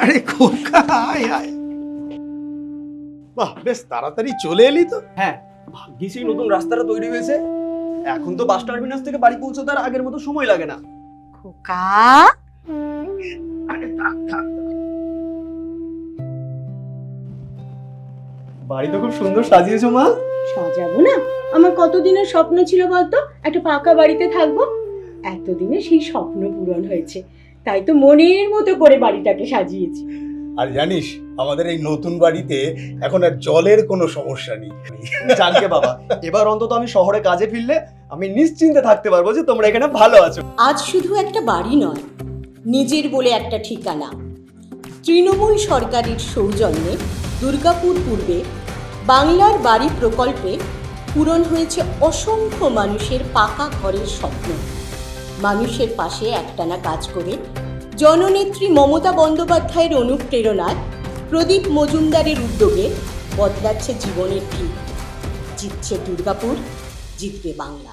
আরে খোকা আয় আয়। বাহ, বেশ তাড়াতাড়ি চলে এলি তো। হ্যাঁ, ভাগ্যিস এই নতুন রাস্তাটা তৈরি হয়েছে। এখন তো বাস টার্মিনাস থেকে বাড়ি পৌঁছতে আর আগের মতো সময় লাগে না। খোকা, আরে থাক থাক। বাড়ি তো খুব সুন্দর সাজিয়েছো মা। সাজাবো না? আমার কতদিনের স্বপ্ন ছিল বলতো, একটা পাকা বাড়িতে থাকবো। এতদিনে সেই স্বপ্ন পূরণ হয়েছে, তাই তো মনের মতো করে বাড়িটাকে সাজিয়েছি। আর জানিস আমাদের এই নতুন বাড়িতে এখন আর জলের কোনো সমস্যা নেই। জানকে বাবা, এবার অন্তত আমি শহরে কাজে ফিরলে আমি নিশ্চিন্তে থাকতে পারবো যে তোমরা এখানে ভালো আছো। আজ শুধু একটা বাড়ি নয়, নিজের বলে একটা ঠিকানা। তৃণমূল সরকারের সৌজন্যে দুর্গাপুর পূর্বে বাংলার বাড়ি প্রকল্পে পূরণ হয়েছে অসংখ্য মানুষের পাকা ঘরের স্বপ্ন। মানুষের পাশে একটানা কাজ করে জননেত্রী মমতা বন্দ্যোপাধ্যায়ের অনুপ্রেরণায় প্রদীপ মজুমদারের উদ্যোগে বদলাচ্ছে জীবনের ঠিক। জিতছে দুর্গাপুর, জিতবে বাংলা।